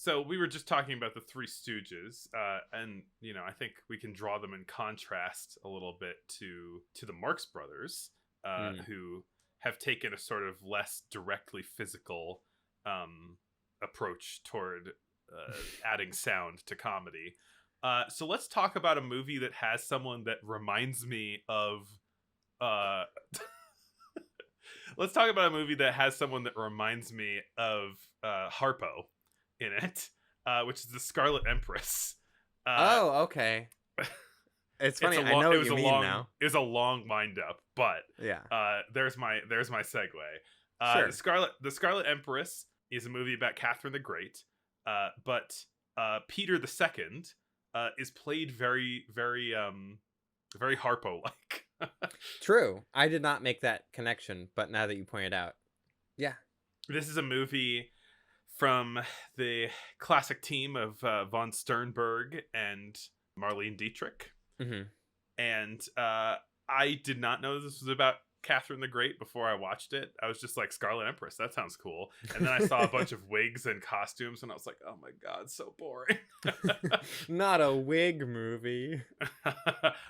So we were just talking about the Three Stooges, and I think we can draw them in contrast a little bit to the Marx Brothers, Mm. who have taken a sort of less directly physical approach toward adding sound to comedy. So let's talk about a movie that has someone that reminds me of. Uh, let's talk about a movie that has someone that reminds me of Harpo in it, which is the Scarlet Empress. Uh, Oh, okay. It's it's funny. a I long. know It what was you a mean long. now. It was a long wind up, but Yeah. there's my segue. Sure. The Scarlet Empress is a movie about Catherine the Great, but Peter the Second is played very Harpo like. True. I did not make that connection, but now that you point it out, yeah. This is a movie from the classic team of von Sternberg and Marlene Dietrich. Hmm. And I did not know this was about Catherine the Great before I watched it. I was just like, Scarlet Empress, that sounds cool. And then I saw a bunch of wigs and costumes, and I was like, oh my god, so boring. Not a wig movie.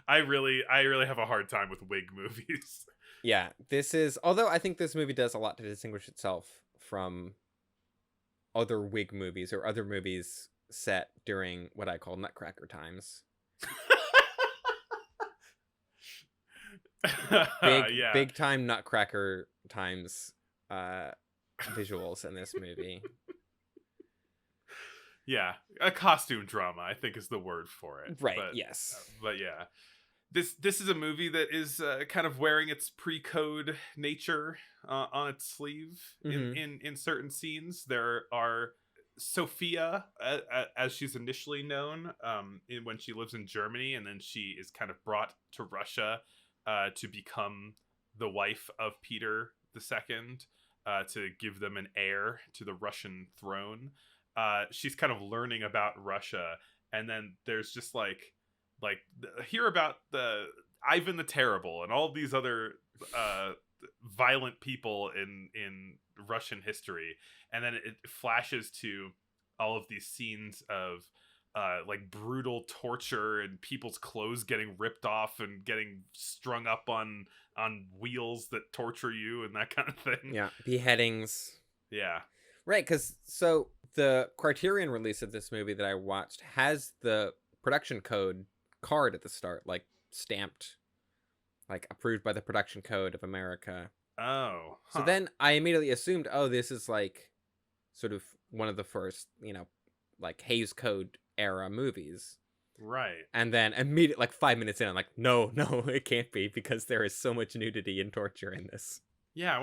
I really have a hard time with wig movies. Yeah, this is. Although I think this movie does a lot to distinguish itself from other wig movies or other movies set during what I call Nutcracker times. Yeah. Big time Nutcracker times visuals in this movie. Yeah, a costume drama, I think, is the word for it. Right, But yes. but yeah, this is a movie that is kind of wearing its pre-code nature on its sleeve Hmm. in certain scenes. There are Sophia, as she's initially known, when she lives in Germany, and then she is kind of brought to Russia to become the wife of Peter II, to give them an heir to the Russian throne. She's kind of learning about Russia, and then there's just hear about the Ivan the Terrible and all these other violent people in Russian history, and then it flashes to all of these scenes of like brutal torture and people's clothes getting ripped off and getting strung up on wheels that torture you and that kind of thing. Yeah, beheadings. Yeah. Right, because so the Criterion release of this movie that I watched has the production code card at the start, like stamped, like approved by the production code of America. Oh, So huh. then I immediately assumed, oh, this is like sort of one of the first, like Hays Code era movies. Right. And then immediately, like 5 minutes in, I'm like, no, no, it can't be because there is so much nudity and torture in this. Yeah, I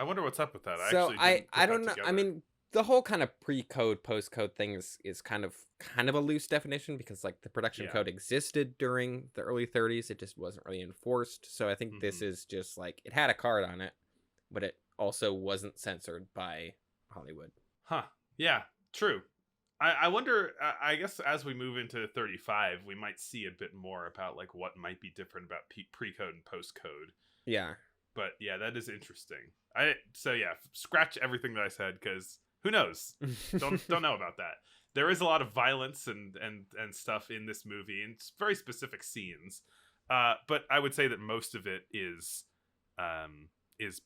wonder what's up with that. I So actually I didn't put that don't know. I together. mean, the whole kind of pre-code, post-code thing is kind of a loose definition because like the production Yeah. code existed during the early 30s. It just wasn't really enforced. So I think this Mhm. is just like it had a card on it, but it also wasn't censored by Hollywood. Huh. Yeah, true. I wonder, I guess as we move into 35, we might see a bit more about like what might be different about pre-code and post-code. Yeah. But yeah, that is interesting. So yeah, scratch everything that I said because who knows? Don't know about that. There is a lot of violence and stuff in this movie, and it's very specific scenes. But I would say that most of it is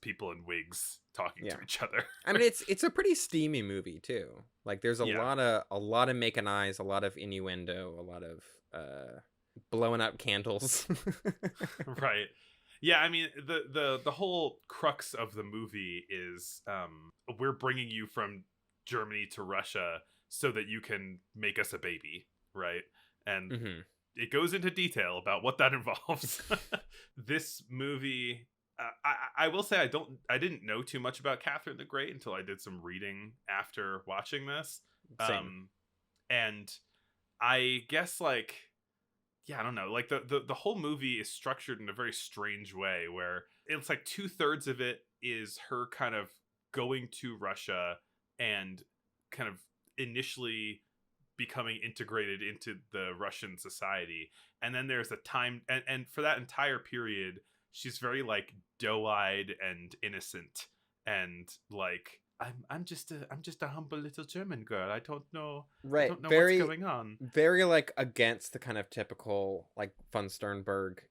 people in wigs talking Yeah. to each other. I mean, it's a pretty steamy movie too. Like there's a Yeah. lot of making eyes, a lot of innuendo, a lot of blowing up candles. Right. Yeah, I mean the whole crux of the movie is we're bringing you from Germany to Russia so that you can make us a baby, right? And Hmm. it goes into detail about what that involves. This movie, I will say I didn't know too much about Catherine the Great until I did some reading after watching this, Same. and I guess like yeah, I don't know. Like the whole movie is structured in a very strange way where it's like 2/3 of it is her kind of going to Russia and kind of initially becoming integrated into the Russian society. And then there's a time and for that entire period, she's very like doe-eyed and innocent and like I'm just a humble little German girl. I Right. don't know what's Very, going on. very like against the kind of typical like von Sternberg,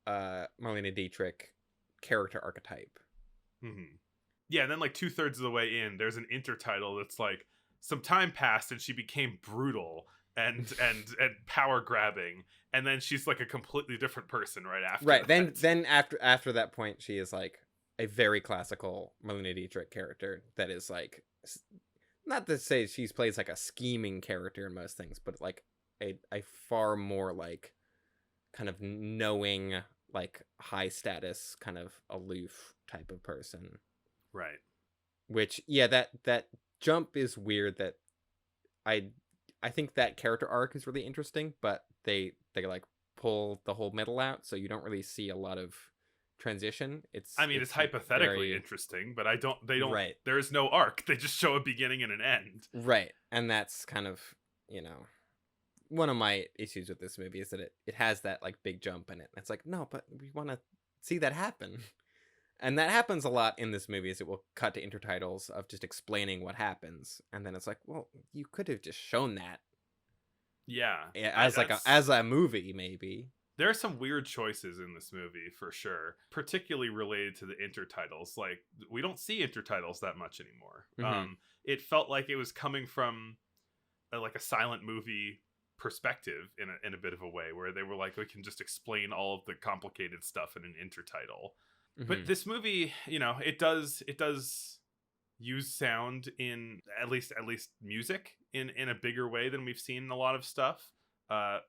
Marlene Dietrich character archetype. Hmm. Yeah, and then like 2/3 of the way in, there's an intertitle that's like, some time passed and she became brutal and power grabbing, and then she's like a completely different person right after Right. Then that. then after that point, she is like a very classical Marlene Dietrich character that is like not to say she plays like a scheming character in most things, but like a far more like kind of knowing, like high status, kind of aloof type of person. Right. Which yeah, that jump is weird. That I I think that character arc is really interesting, but they like pull the whole middle out, so you don't really see a lot of transition. I mean, it's It's hypothetically very interesting, but I don't. They don't. right, There is no arc. They just show a beginning and an end. right, and that's kind of, you know, one of my issues with this movie is that it has that like big jump in it. It's like, no, but we want to see that happen. And that happens a lot in this movie, is it will cut to intertitles of just explaining what happens, and then it's like, well, you could have just shown that Yeah, as like that's as a movie, maybe. there are some weird choices in this movie for sure, particularly related to the intertitles. Like, we don't see intertitles that much anymore. Hmm. It felt like it was coming from like a silent movie perspective in a bit of a way, where they were like, we can just explain all of the complicated stuff in an intertitle. But Hmm. this movie, it does use sound in at least music in a bigger way than we've seen in a lot of stuff. Uh,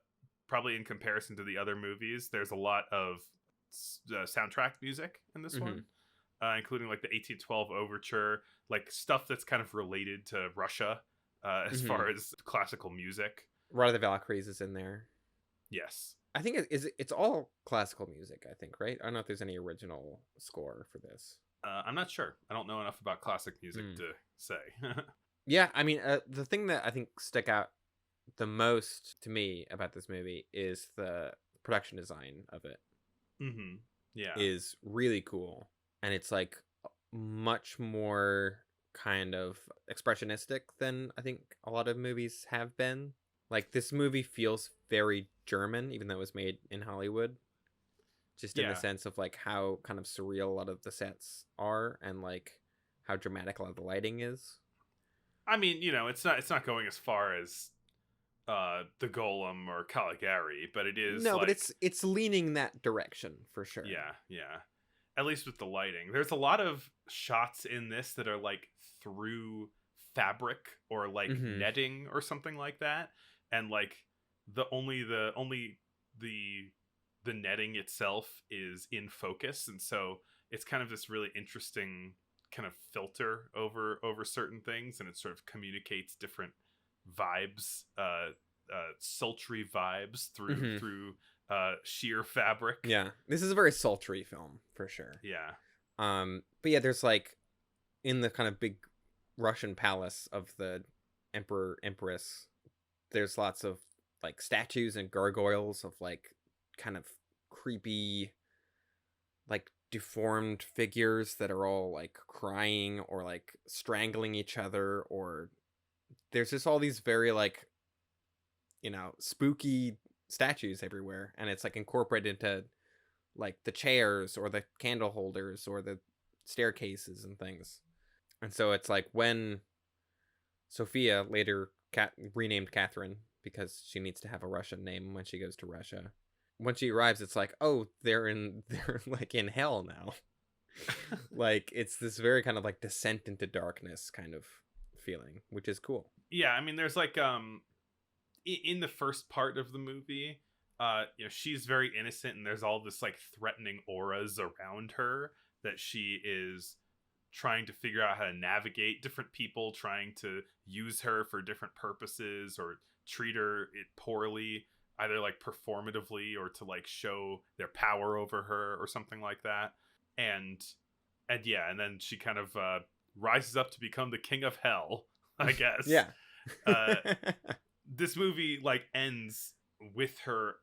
Probably in comparison to the other movies, there's a lot of soundtrack music in this Hmm. one, including like the 1812 overture, like stuff that's kind of related to Russia, as Hmm. far as classical music. Ride of the Valkyries is in there. Yes. I think it's all classical music. I think, right? I don't know if there's any original score for this. I'm not sure. I don't know enough about classic music Mm. to say. Yeah, I mean, the thing that I think stuck out the most to me about this movie is the production design of it Hmm. Yeah. is really cool, and it's like much more kind of expressionistic than I think a lot of movies have been. Like this movie feels very German, even though it was made in Hollywood. Just in the Yeah. sense of like how kind of surreal a lot of the sets are, and like how dramatic a lot of the lighting is. I mean, it's not going as far as the Golem or Caligari, but it is No, but like, it's leaning that direction for sure. yeah, yeah. At least with the lighting. There's a lot of shots in this that are like through fabric or like Hmm. netting or something like that. And like the netting itself is in focus, and so it's kind of this really interesting kind of filter over certain things, and it sort of communicates different vibes, sultry vibes through Hmm. through sheer fabric. Yeah, this is a very sultry film for sure. Yeah. But yeah, there's like in the kind of big Russian palace of the Emperor Empress, there's lots of like statues and gargoyles of like kind of creepy, like deformed figures that are all like crying or like strangling each other, or there's just all these very like, spooky statues everywhere, and it's like incorporated into like the chairs or the candle holders or the staircases and things. And so it's like when Sophia, later renamed Catherine because she needs to have a Russian name when she goes to Russia, when she arrives, it's like, oh, they're like in hell now. Like it's this very kind of like descent into darkness kind of feeling, which is cool. Yeah, I mean, there's like, in the first part of the movie, she's very innocent, and there's all this like threatening auras around her that she is trying to figure out how to navigate, different people trying to use her for different purposes or treat her it poorly, either like performatively or to like show their power over her or something like that. And yeah, and then she kind of rises up to become the king of hell, I guess. Yeah. uh this movie like ends with her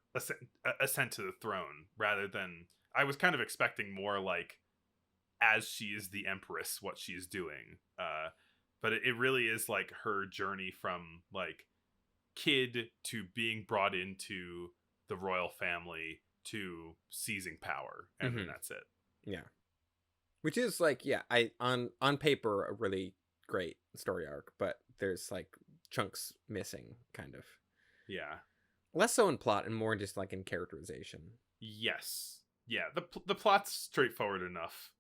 ascent to the throne, rather than, I was kind of expecting more like as she is the Empress what she's doing. But it really is like her journey from like kid to being brought into the royal family to seizing power, and then Hmm. that's it. Yeah. Which is like, yeah, I on paper a really great story arc, but there's like chunks missing, kind of. Yeah. Less so in plot and more just like in characterization. Yes. Yeah. The plot's straightforward enough.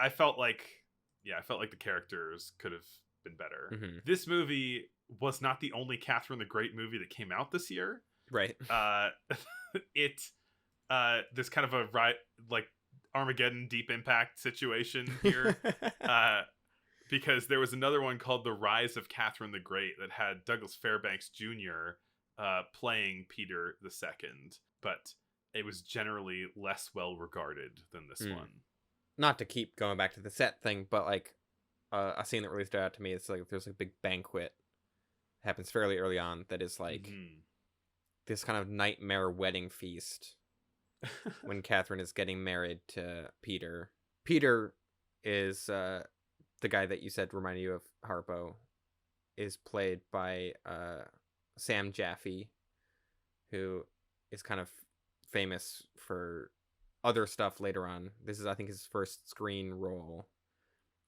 I felt like, yeah, I felt like the characters could have been better. Hmm. This movie was not the only Catherine the Great movie that came out this year. Right. Uh, it This kind of a like Armageddon Deep Impact situation here. Because there was another one called The Rise of Catherine the Great that had Douglas Fairbanks Jr. Playing Peter II, but it was generally less well regarded than this one. Not to keep going back to the set thing, but like a scene that really stood out to me is like there's a big banquet happens fairly early on that is like this kind of nightmare wedding feast when Catherine is getting married to Peter. Peter is the guy that you said reminded you of Harpo, is played by Sam Jaffe, who is kind of famous for other stuff later on. This is, I think, his first screen role,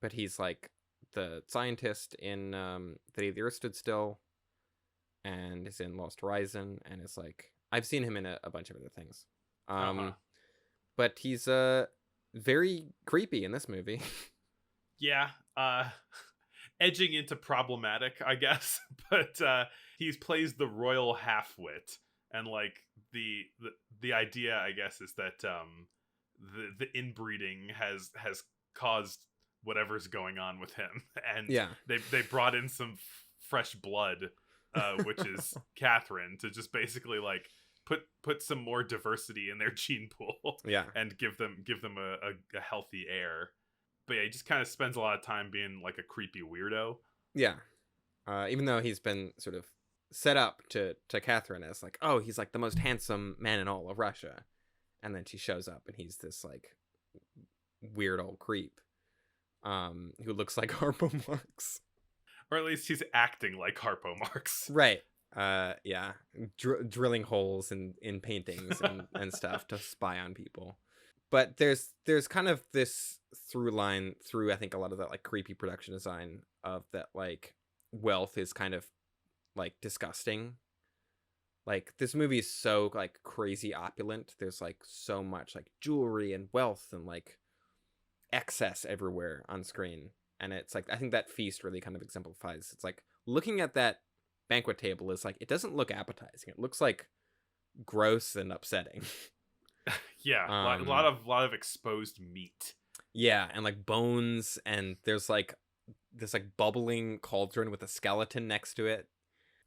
but he's like the scientist in The Day the Earth Stood Still, and is in Lost Horizon, and is like, I've seen him in a bunch of other things. But he's very creepy in this movie. Yeah, edging into problematic, I guess. But he plays the royal half-wit, and like the idea, I guess, is that the inbreeding has caused whatever's going on with him, and Yeah. they brought in some fresh blood, which is Catherine, to just basically like put some more diversity in their gene pool, Yeah. and give them a healthy heir. But yeah, he just kind of spends a lot of time being like a creepy weirdo. Yeah. Even though he's been sort of set up to Catherine as like, oh, he's like the most handsome man in all of Russia. And then she shows up and he's this like weird old creep who looks like Harpo Marx. Or at least he's acting like Harpo Marx. Right. Yeah. Drilling holes in paintings and stuff to spy on people. But there's kind of this through line through, I think, a lot of that like creepy production design of that like wealth is kind of like disgusting. Like this movie is so like crazy opulent. There's like so much like jewelry and wealth and like excess everywhere on screen. And it's like, I think that feast really kind of exemplifies. It's like looking at that banquet table is like, it doesn't look appetizing. It looks like gross and upsetting. Yeah, a lot of exposed meat. Yeah, and like bones, and there's like this like bubbling cauldron with a skeleton next to it,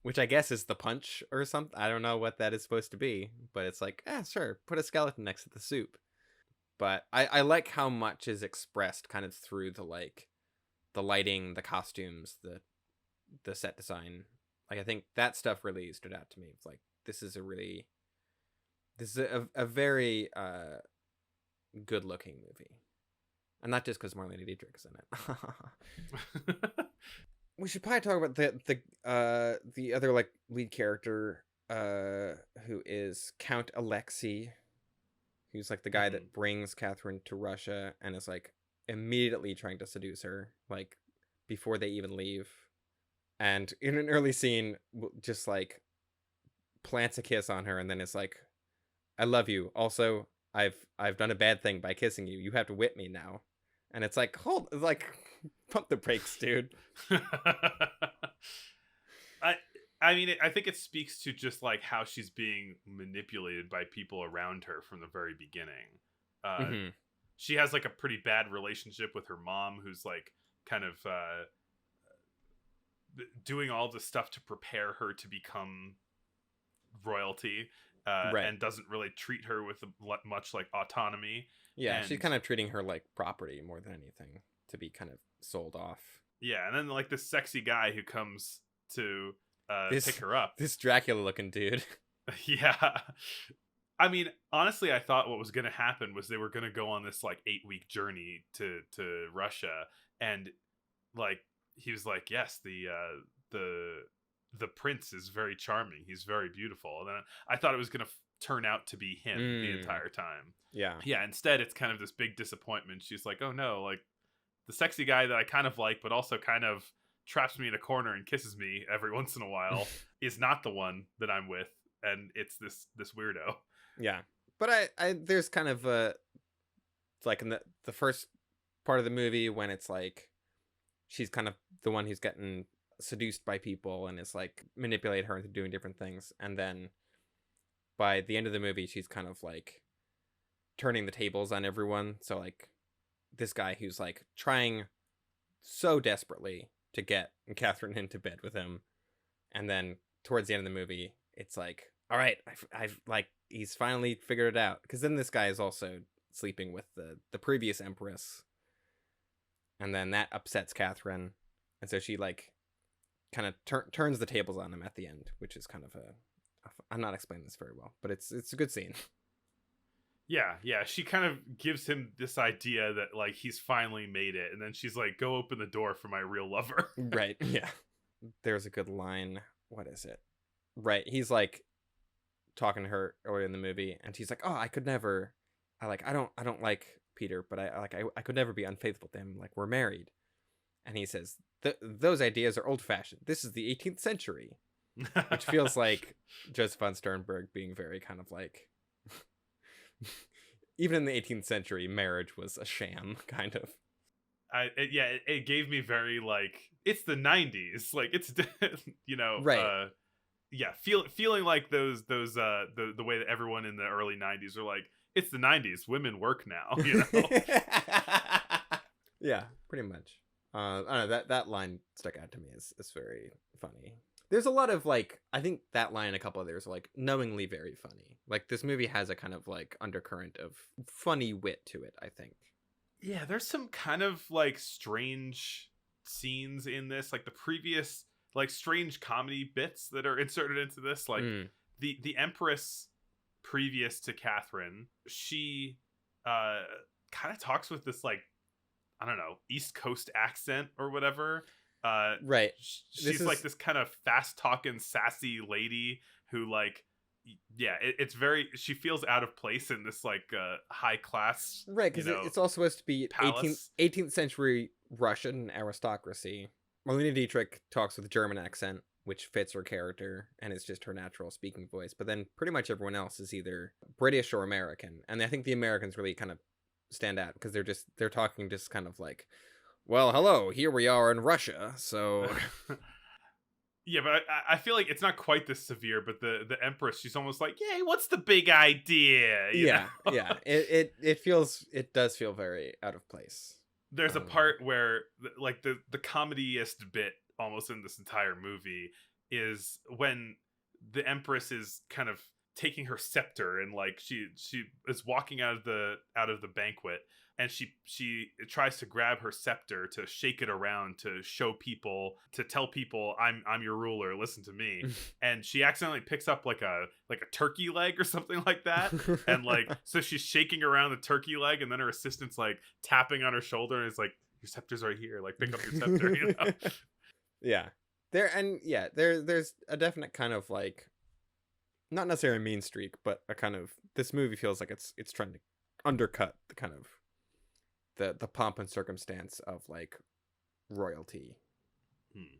which I guess is the punch or something. I don't know what that is supposed to be, but it's like, sure, put a skeleton next to the soup. But I like how much is expressed kind of through the like the lighting, the costumes, the set design. Like I think that stuff really stood out to me. It's like this is a very good looking movie, and not just because Marlene Dietrich is in it. We should probably talk about the other like lead character, who is Count Alexei, who's like the guy that brings Catherine to Russia and is like immediately trying to seduce her, like before they even leave, and in an early scene just like plants a kiss on her, and then it's like, I love you. Also, I've done a bad thing by kissing you. You have to whip me now. And it's like, pump the brakes, dude. I mean, I think it speaks to just like how she's being manipulated by people around her from the very beginning. She has like a pretty bad relationship with her mom, who's like kind of doing all this stuff to prepare her to become royalty. Right. And doesn't really treat her with much like autonomy. Yeah, and she's kind of treating her like property more than anything, to be kind of sold off. Yeah, and then like this sexy guy who comes to pick her up. This Dracula looking dude. Yeah. I mean, honestly, I thought what was going to happen was they were going to go on this like 8-week journey to Russia, and like he was like, yes, the prince is very charming. He's very beautiful. And then I thought it was going to turn out to be him the Mm, entire time. yeah. Yeah, instead it's kind of this big disappointment. She's like, oh no, like the sexy guy that I kind of like, but also kind of traps me in a corner and kisses me every once in a while is not the one that I'm with, and it's this weirdo. Yeah. But I there's kind of it's like in the first part of the movie when it's like she's kind of the one who's getting seduced by people and is like manipulate her into doing different things, and then by the end of the movie she's kind of like turning the tables on everyone. So like this guy who's like trying so desperately to get Catherine into bed with him, and then towards the end of the movie it's like, all right, I've like he's finally figured it out, because then this guy is also sleeping with the previous empress, and then that upsets Catherine, and so she like kind of turns the tables on him at the end, which is kind of I'm not explaining this very well, but it's a good scene. Yeah, yeah. She kind of gives him this idea that like he's finally made it, and then she's like, "Go open the door for my real lover." Right. Yeah. There's a good line. What is it? Right. He's like talking to her earlier in the movie, and she's like, "Oh, I could never. I don't like Peter, but I could never be unfaithful to him. Like we're married." And he says, "Those ideas are old fashioned. This is the 18th century," which feels like Joseph von Sternberg being very kind of like, even in the 18th century, marriage was a sham, kind of. It gave me very like it's the '90s, like it's Right. yeah, feeling like the way that everyone in the early '90s are like, it's the '90s, women work now, you know. Yeah, pretty much. I don't know, that line stuck out to me as very funny. There's a lot of like, I think that line and a couple others are like knowingly very funny. Like this movie has a kind of like undercurrent of funny wit to it, I think. Yeah, there's some kind of like strange scenes in this, like the previous like strange comedy bits that are inserted into this, like Mm, the Empress previous to Catherine, she uh kind of talks with this like, I don't know, East Coast accent or whatever. right. This She's like is this kind of fast talking sassy lady who like yeah, it's very, she feels out of place in this like high class, right, because it's all supposed to be palace. 18th century Russian aristocracy. Marlene Dietrich talks with a German accent, which fits her character, and it's just her natural speaking voice. But then pretty much everyone else is either British or American, and I think the Americans really kind of stand out because they're talking just kind of like, well, hello, here we are in Russia, so Yeah, but I feel like it's not quite this severe. But the Empress, she's almost like, "Yay, what's the big idea?" You yeah, know. yeah. It does feel very out of place. There's a Um, part where like the comediest bit almost in this entire movie is when the Empress is kind of taking her scepter, and like she is walking out of the banquet, and she tries to grab her scepter to shake it around to show people, to tell people, I'm your ruler, listen to me. And she accidentally picks up like a turkey leg or something like that, and like so she's shaking around the turkey leg, and then her assistant's like tapping on her shoulder and is like, your scepter's right here, like pick up your scepter, you know. yeah, there's a definite kind of like, not necessarily a mean streak, but a kind of, this movie feels like it's trying to undercut the kind of the pomp and circumstance of like royalty. Hmm.